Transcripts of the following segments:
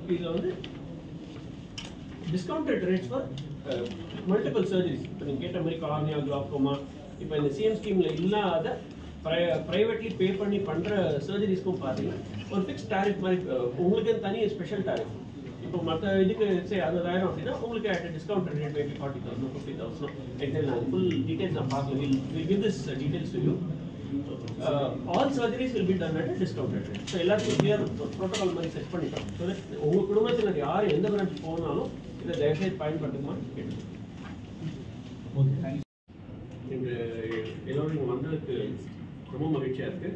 இதில் வந்து discounted rates for multiple surgeries. இப்போ நீங்கள் கேட்ட மாதிரி கார்னியா, கிளாக்கோமா, இப்போ இந்த சிஎம் ஸ்கீமில் இல்லாத ப்ரைவேட்லி பே பண்ணி பண்ணுற சர்ஜரிஸ்க்கும் பார்த்தீங்கன்னா ஒரு ஃபிக்ஸ் டாரிஃப் மாதிரி உங்களுக்கு தனி ஸ்பெஷல் டாரிஃப். இப்போ மற்ற இதுக்கு சரி 60,000 அப்படின்னா உங்களுக்கு at discount rate maybe 40,000 50,000 exact நான் ஃபுல் டீடைல்ஸ் நான் பார்க்கல. Will give this details to you. All surgeries will be done at a discounted rate. So எல்லாத்துக்கும் கிளியர் ப்ரோட்டோகால் மாதிரி செட் பண்ணிட்டோம். ஸோ தட் உங்கள் குடும்பத்தில் யார் எந்த பிரான்ச் போனாலும் இதை தயவுசெய்து பயன்படுத்துமா கேட்டு. இந்த எல்லோரும் இங்கே வந்ததுக்கு ரொம்ப மகிழ்ச்சியாக இருக்குது.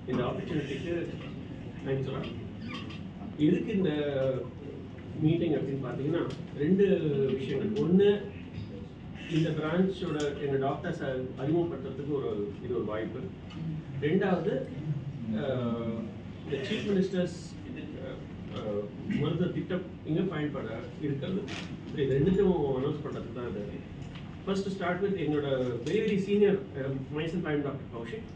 இந்த ஆப்பர்ச்சுனிட்டிக்கு தேங்க்ஸ் சொல்லலாம். எதுக்கு இந்த மீட்டிங் அப்படின்னு பார்த்தீங்கன்னா 2 விஷயங்கள். ஒன்று, இந்த பிரான்ச்சோட எங்கள் டாக்டர்ஸை அறிமுகப்படுத்துறதுக்கு இது ஒரு வாய்ப்பு. 2வது, இந்த சீஃப் மினிஸ்டர்ஸ் மருத்துவ திட்டம் இங்கே பயன்பட இருக்கிறது. இது 2த்தையும் அனௌன்ஸ் பண்ணுறதுக்கு தான் இது. ஃபர்ஸ்ட் ஸ்டார்ட் வித் எங்களோட வெரி சீனியர் மைசன் டைம் டாக்டர் கௌஷிக்.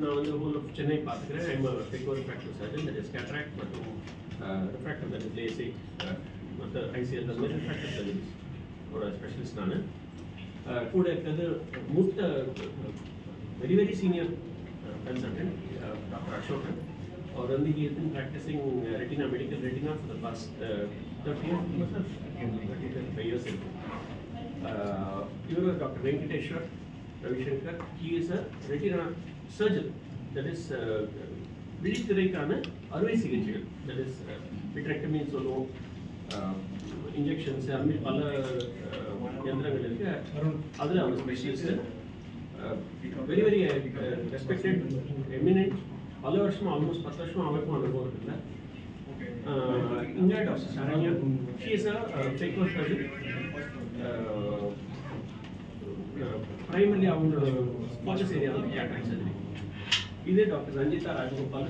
நான் வந்து ஹோல் ஆஃப் சென்னை பார்த்துக்கிறேன். I'm techno refractive surgeon, that is cataract மற்றும் ரிஃப்ராக்டிவ், தட் இஸ் லேசிக், மற்ற ஐசிஎல் அந்த மாதிரி ரிஃப்ராக்டிவ் சர்ஜன்ஸ் ஒரு ஸ்பெஷலிஸ்ட். நான் கூட இருக்கிறது மூத்த very senior consultant doctor Ashokan. அவர் வந்து he has been practicing retina, medical retina for the past 35 years. இவர் doctor Venkateshwar Ravishankar. he is a retina surgeon, that is விழித்திரைக்கான அறுவை சிகிச்சைகள், that is vitrectomy சொல்லுவோம், இன்ஜெக்ஷன்ஸ் அந்த மாதிரி பல யந்திரங்கள் இருக்கு. அதில் அவர் ஸ்பெஷலிஸ்ட், வெரி ரெஸ்பெக்டட், எமினன்ட். பல வருஷமா ஆல்மோஸ்ட் 10 வருஷமா அவருக்கும் அனுபவம் இருக்குல்ல. இங்கே doctor Saranya, she is a techno surgeon. Primary அவங்களோட ஃபோக்கஸ் ஏரியா வந்து கேட்ராக்ட் சர்ஜரி. இதே doctor Ranjitha Rajagopal,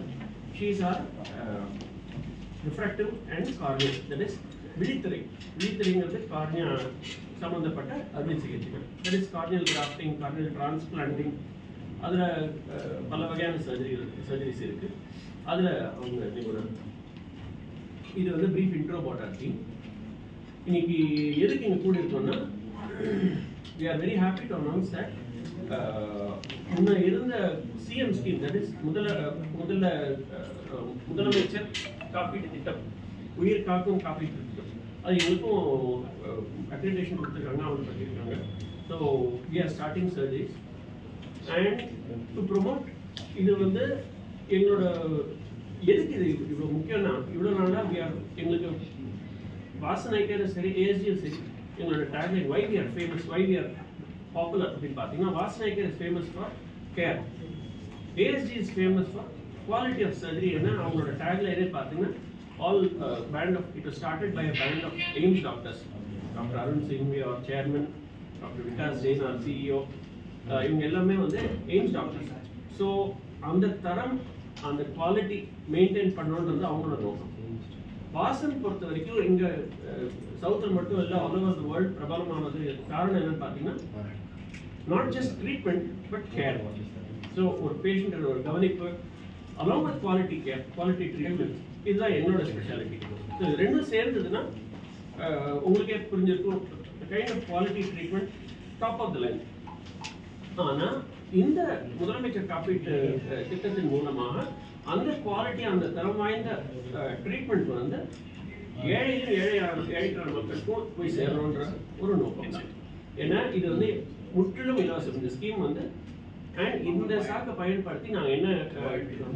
she is are refractive and cornea, that is விழித்திரைங்கிறது கார்னியா சம்மந்தப்பட்ட அறுவை சிகிச்சைகள், that is corneal grafting, corneal transplanting. அதில் பல வகையான சர்ஜரிஸ் இருக்குது. அதில் அவங்க நிபுணர். இது வந்து ப்ரீஃப் இன்ட்ரோ போட்டாச்சு. இன்னைக்கு எதுக்கு இங்கே கூட இருக்கோம்னா, we are very happy to announce that முன்ன இருந்த சிஎம் ஸ்கீம், தட் இஸ் முதலமைச்சர் காப்பீட்டு திட்டம், உயிர் காக்கும் காப்பீட்டு திட்டம், அது எங்களுக்கும் அக்ரிடேஷன் கொடுத்துருக்காங்க, அவங்க பண்ணியிருக்காங்க. So we are starting surgeries and to promote. இது வந்து எங்களோட எதுக்கு இது இவ்வளோ முக்கியம்னா, இவ்வளோ நாளாக எங்களுக்கு வாசனைக்கர் சரி, ஏஎஸ்ஜியும் சரி, எங்களோட tagline why we are famous, why we are popular அப்படின்னு பார்த்தீங்கன்னா, வாசனைக்கர் is famous for care, ASG is famous for quality of surgery. என்ன அவங்களோட டேக்லைனே பார்த்தீங்கன்னா, all band of, it was started by a band of AIIMS doctors, Dr. Arun Singhvi, our chairman, Dr. Vikas Jain, our CEO, இவங்க எல்லாமே வந்து AIIMS doctors. So அந்த தரம், அந்த quality maintain பண்ணணுன்றது அவங்களோட நோக்கம். வாசன் பொறுத்த வரைக்கும் இங்கே சவுத்தில் மட்டும் இல்லை, ஆல் ஓவர் தி வேர்ல்ட் பிரபலமானது. காரணம் என்னன்னு பார்த்தீங்கன்னா, not just treatment but care. So ஒரு பேஷண்ட் ஒரு கவனிப்பு along with quality care, quality treatment, இதுதான் என்னோட ஸ்பெஷாலிட்டி. ஸோ இது ரெண்டும் சேர்ந்ததுன்னா உங்களுக்கே புரிஞ்சிருக்கும், kind of quality treatment top of the line. ஆனால் இந்த முதலமைச்சர் காப்பீட்டு திட்டத்தின் மூலமாக அந்த குவாலிட்டி, அந்த தரம் வாய்ந்த ட்ரீட்மெண்ட் வந்து ஏழைக்கான மக்களுக்கும் போய் சேரணுன்ற ஒரு நோக்கம் தான். ஏன்னா இது வந்து முற்றிலும் இலவசம் இந்த ஸ்கீம் வந்து. அண்ட் இந்த சாக்கை பயன்படுத்தி நாங்கள் என்ன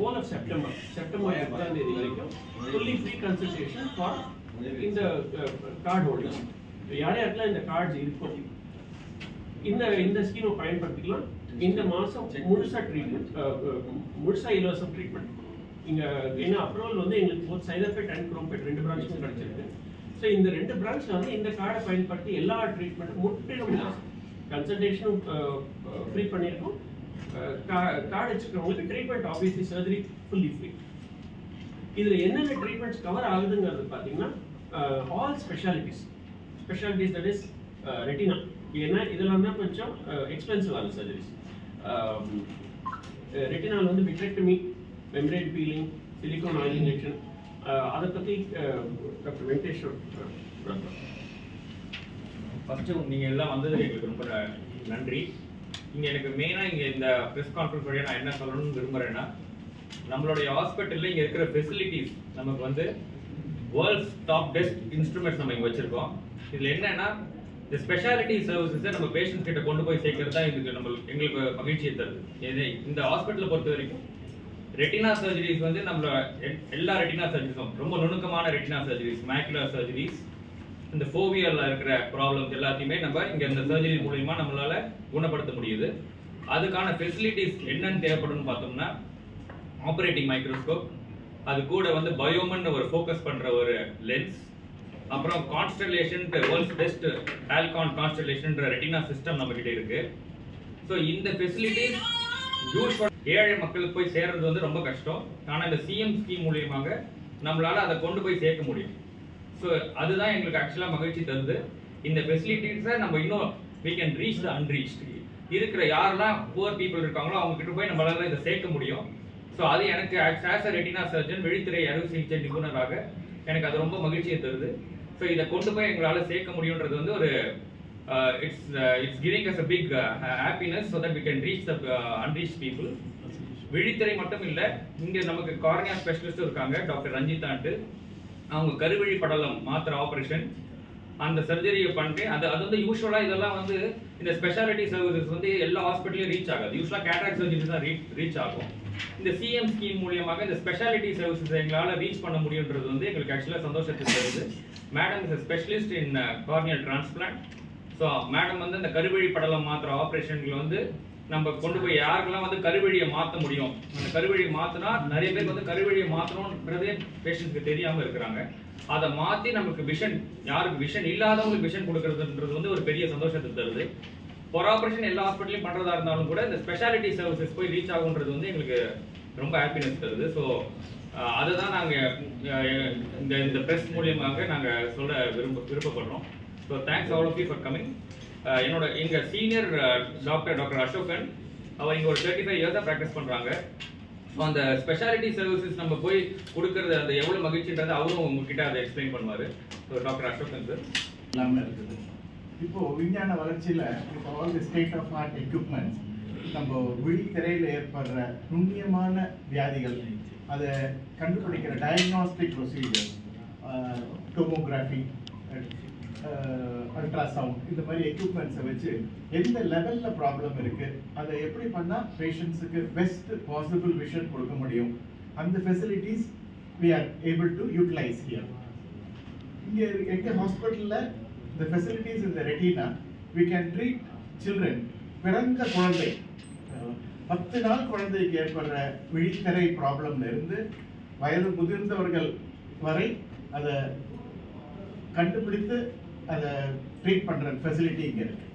ஹோல் ஆஃப் செப்டம்பர் 7ஆம் தேதி வரைக்கும் ஃபுல்லி ஃப்ரீ கன்சல்டேஷன் ஃபார் இந்த கார்டு ஹோல்டர்ஸ். யார் யாருக்கெல்லாம் இந்த கார்ட்ஸ் இருக்கும் இந்த ஸ்கீமை பயன்படுத்திக்கலாம். இந்த மாதம் முழுசாக ட்ரீட்மெண்ட், முழுசாக இலவசம் ட்ரீட்மெண்ட். இங்கே என்ன அப்ரூவல் வந்து எங்களுக்கு போத் சைதாப்பேட் அண்ட் குரோம்பேட் 2 பிரான்ச்சுக்கும் கிடச்சிருக்கு. ஸோ இந்த 2 பிரான்ச்சில் வந்து இந்த கார்டை பயன்படுத்தி எல்லா ட்ரீட்மெண்ட்டும் முற்றிலும் கன்சல்டேஷனும் ஃப்ரீ பண்ணியிருக்கோம். கார்டு வச்சுக்கிறவங்களுக்கு treatment, obviously surgery fully free. இதில் என்னென்ன ட்ரீட்மெண்ட்ஸ் கவர் ஆகுதுங்கிறது பார்த்தீங்கன்னா, all specialities, that is retina. ஏன்னா இதெல்லாம் தான் கொஞ்சம் எக்ஸ்பென்சிவான சர்ஜரிஸ். ரெட்டினால் வந்து vitrectomy, membrane peeling, silicone oil injection, அதை பற்றி டாக்டர் வெங்கடேஸ்வர். ஃபர்ஸ்ட் நீங்கள் எல்லாம் வந்தது எங்களுக்கு ரொம்ப நன்றி. இங்கே எனக்கு மெயினாக இங்கே இந்த ப்ரெஸ் கான்ஃபரன்ஸ் வழியாக நான் என்ன சொல்லணும்னு விரும்புகிறேன்னா, நம்மளுடைய ஹாஸ்பிட்டலில் இங்கே இருக்கிற ஃபெசிலிட்டிஸ் நமக்கு வந்து வேர்ல்ட்ஸ் டாப் பெஸ்ட் இன்ஸ்ட்ருமெண்ட்ஸ் நம்ம இங்கே வச்சுருக்கோம். இதில் என்னன்னா இந்த ஸ்பெஷாலிட்டி சர்வீசஸை நம்ம பேஷண்ட்ஸ் கிட்ட கொண்டு போய் சேர்க்கறது தான் இதுக்கு எங்களுக்கு மகிழ்ச்சியை தருது. இந்த ஹாஸ்பிட்டலை பொறுத்த வரைக்கும் ரெட்டினா சர்ஜரிஸ் வந்து நம்மளோட எல்லா ரெட்டினா சர்ஜரிஸும் ரொம்ப நுணுக்கமான ரெட்டினா சர்ஜரிஸ், மேக்குலர் சர்ஜரிஸ், இந்த ஃபோவியர்ல இருக்கிற ப்ராப்ளம்ஸ் எல்லாத்தையுமே நம்ம இங்க இந்த சர்ஜரி மூலமா நம்மளால குணப்படுத்த முடியுது. அதுக்கான ஃபெசிலிட்டிஸ் என்னன்னு தேவைப்படும்னு பார்த்தோம்னா, ஆப்ரேட்டிங் மைக்ரோஸ்கோப், அது கூட வந்து பயோமன் ஒரு ஃபோக்கஸ் பண்ற ஒரு லென்ஸ், அப்புறம் Constellation, world's best Alcon Constellation retina system நம்ம கிட்ட இருக்கு. ஸோ இந்த ஃபெசிலிட்டிஸ் ஏழை மக்களுக்கு போய் சேர்றது வந்து ரொம்ப கஷ்டம். ஆனால் இந்த சிஎம் ஸ்கீம் மூலியமாக நம்மளால அதை கொண்டு போய் சேர்க்க முடியும். ஸோ அதுதான் எங்களுக்கு ஆக்சுவலாக மகிழ்ச்சி தருது. இந்த ஃபெசிலிட்டிஸை நம்ம இன்னும் we can reach the unreached. இருக்கிற யாரெல்லாம் புவர் பீப்புள் இருக்காங்களோ அவங்க கிட்ட போய் நம்மளால இதை சேர்க்க முடியும். ஸோ அது எனக்கு ஆஸ் அ ரெட்டினா சர்ஜன், விழித்திரை அறுவை சிகிச்சை நிபுணராக எனக்கு அது ரொம்ப மகிழ்ச்சியை தருது. ஸோ இதை கொண்டு போய் எங்களால் சேர்க்க முடியுன்றது வந்து ஒரு it's giving us a big happiness so that we can reach the unreached people. விழித்திரை மட்டும் இல்லை, இங்கே நமக்கு கார்னியா ஸ்பெஷலிஸ்ட் இருக்காங்க, டாக்டர் ரஞ்சிதான்ட்டு. அவங்க கருவழி படலம் மாத்திர ஆப்ரேஷன் அந்த சர்ஜரியை பண்ணிட்டு அது வந்து யூஸ்வலாக இதெல்லாம் வந்து இந்த ஸ்பெஷாலிட்டி சர்வீசஸ் வந்து எல்லா ஹாஸ்பிட்டலையும் ரீச் ஆகாது. யூஸ்வலாக கேட்ராக்ட் சர்ஜரிஸ் தான் ரீச் ஆகும். இந்த சிஎம் ஸ்கீம் மூலியமாக இந்த ஸ்பெஷாலிட்டி சர்வீசஸ் எங்களால் ரீச் பண்ண முடியுன்றது வந்து எங்களுக்கு ஆக்சுவலாக சந்தோஷத்தை தருது. Madam is specialist in corneal transplant. So madam வந்து இந்த கருவழி படலம் மாத்திர ஆப்ரேஷன்ல வந்து நம்ம கொண்டு போய் யாருக்கெல்லாம் வந்து கருவழியை மாற்ற முடியும், அந்த கருவழியை மாற்றினா நிறைய பேருக்கு வந்து கருவழியை மாற்றணுன்றதே பேஷண்ட்ஸ்க்கு தெரியாமல் இருக்கிறாங்க. அதை மாற்றி நமக்கு விஷன், யாருக்கு விஷன் இல்லாதவங்களுக்கு விஷன் கொடுக்கறதுன்றது வந்து ஒரு பெரிய சந்தோஷத்தை தருது. ஒரு ஆப்ரேஷன் எல்லா ஹாஸ்பிட்டலையும் பண்ணுறதா இருந்தாலும் கூட இந்த ஸ்பெஷாலிட்டி சர்வீசஸ் போய் ரீச் ஆகுன்றது வந்து எங்களுக்கு ரொம்ப ஹாப்பினஸ் தருது. ஸோ அதை தான் நாங்கள் இந்த ப்ரெஸ் மூலியமாக நாங்கள் சொல்ல விருப்பப்படுறோம். So thanks all of you for coming. என்னோட எங்கள் சீனியர் டாக்டர் அசோகன், அவர் இங்கே ஒரு 35 இயர்ஸாக ப்ராக்டிஸ் பண்ணுறாங்க. ஸோ அந்த ஸ்பெஷாலிட்டி சர்வீசஸ் நம்ம போய் கொடுக்கறது அந்த எவ்வளோ மகிழ்ச்சின்றது அவரும் உங்ககிட்ட அதை எக்ஸ்பிளைன் பண்ணுவார். So doctor Asokan sir. எல்லாமே இருக்குது. இப்போ விஞ்ஞான வளர்ச்சியில் இப்போ all the state of art equipments, நம்ம விழித்திரையில் ஏற்படுற நுண்ணியமான வியாதிகள் அதை கண்டுபிடிக்கிற டயக்னாஸ்டிக் ப்ரொசீஜர், டோமோகிராஃபி, அல்ட்ராசவுண்ட், இந்த மாதிரி எக்யூப்மெண்ட்ஸை வச்சு எந்த லெவலில் ப்ராப்ளம் இருக்குது, அதை எப்படி பண்ணால் பேஷண்ட்ஸுக்கு பெஸ்ட் பாசிபிள் விஷன் கொடுக்க முடியும், அந்த facilities we are able to utilize here. இங்கே எங்கள் ஹாஸ்பிட்டலில் the facilities in the retina, we can treat children, பிறந்த குழந்தை 10 நாள் குழந்தைக்கு ஏற்படுற விழித்திரை ப்ராப்ளம்ல இருந்து வயது முதிர்ந்தவர்கள் வரை அதை கண்டுபிடித்து அதை ட்ரீட் பண்ற ஃபெசிலிட்டி இங்க இருக்கு.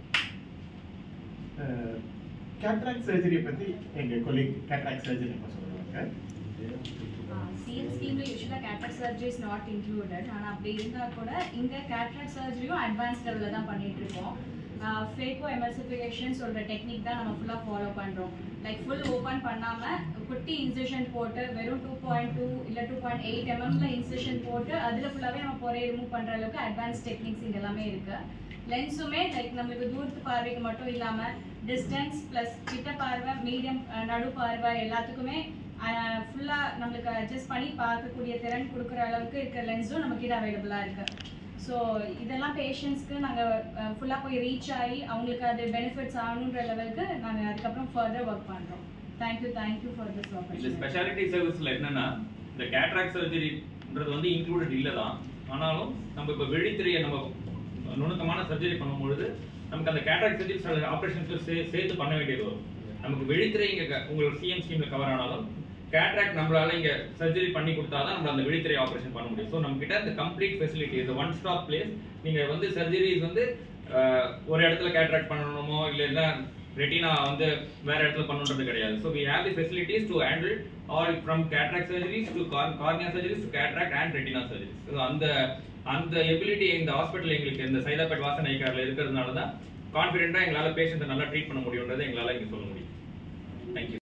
கேட்ராக்ட் சர்ஜரி பத்தி எங்க கொலீக் கேட்ராக்ட் சர்ஜரி சொல்லுவாங்க. CM ஸ்கீம்ல யூசுவலா cataract surgery is not included. ஆனா அப்படி இருந்தா கூட இங்க கேட்ராக்ட் சர்ஜரியும் அட்வான்ஸ் லெவல்ல தான் பண்ணிட்டு இருக்கோம். ஃபேகோ எமல்சிஃபிகேஷன் சொல்ற டெக்னிக் தான் நம்ம ஃபுல்லா ஃபாலோ பண்றோம். லைக் ஃபுல் ஓபன் பண்ணாம குட்டி இன்சிஷன் போட்டு வெறும் 2.2 இல்ல 2.8 mmல இன்சிஷன் போட்டு அதுல ஃபுல்லாவே நம்ம பொறையை ரிமூவ் பண்ற அளவுக்கு அட்வான்ஸ் டெக்னிக்ஸ் இங்க எல்லாமே இருக்கு. லென்ஸுமே லைக் நம்மளுக்கு தூரத்து பார்வைக்கு மட்டும் இல்லாம டிஸ்டன்ஸ் பிளஸ் கிட்ட பார்வை, மீடியம், நடு பார்வை எல்லாத்துக்குமே ஃபுல்லா நம்மளுக்கு அட்ஜஸ்ட் பண்ணி பார்க்கக்கூடிய திறன் கொடுக்குற அளவுக்கு இருக்க லென்ஸும் நம்ம கிட்ட அவைலபிளா இருக்கு. ஸோ இதெல்லாம் பேஷண்ட்ஸ்க்கு நாங்கள் ஃபுல்லாக போய் ரீச் ஆகி அவங்களுக்கு அது பெனிஃபிட்ஸ் ஆகணுன்ற லெவலுக்கு நாங்கள் அதுக்கப்புறம் ஃபர்தர் ஒர்க் பண்ணுறோம். Thank you for this opportunity. இந்த ஸ்பெஷாலிட்டி சர்வீஸில் என்னன்னா இந்த கேட்ராக்ட் சர்ஜரின்றது வந்து இன்க்ளூடட் இல்லை தான். ஆனாலும் நம்ம இப்போ விழித்திரையை நம்ம நுணுக்கமான சர்ஜரி பண்ணும்பொழுது நமக்கு அந்த கேட்ராக்ட் சர்ஜரி ஆப்ரேஷன்ஸ் சேர்த்து பண்ண வேண்டியது வரும். நமக்கு விழித்திரை இங்கே உங்களோட சிஎம் ஸ்கீமில் கவர் ஆனாலும் கேட்ராக்ட் நம்மளால இங்க சர்ஜரி பண்ணி கொடுத்தாதான் நம்ம அந்த விழித்திரை ஆபரேஷன் பண்ண முடியும். ஸோ நம்ம கிட்ட இந்த கம்ப்ளீட் ஃபெசிலிட்டி இது ஒன் ஸ்டாப் பிளேஸ். நீங்க வந்து சர்ஜரிஸ் வந்து ஒரு இடத்துல கேட்ராக்ட் பண்ணணுமோ இல்லைன்னா ரெட்டினா வந்து வேற இடத்துல பண்ணணுன்றது கிடையாது. So we have the facilities to handle all from cataract surgeries to cornea surgeries to cataract and retina surgeries. So அந்த எபிலிட்டி இந்த ஹாஸ்பிட்டல் எங்களுக்கு இந்த சைதாப்பேட் வாசன் ஐகார்ல இருக்கிறதுனால தான் கான்ஃபிடென்ட்டா எங்களால பேஷண்ட்டை நல்லா ட்ரீட் பண்ண முடியும்ன்றதை எங்களால இங்க சொல்ல முடியும். தேங்க்யூ.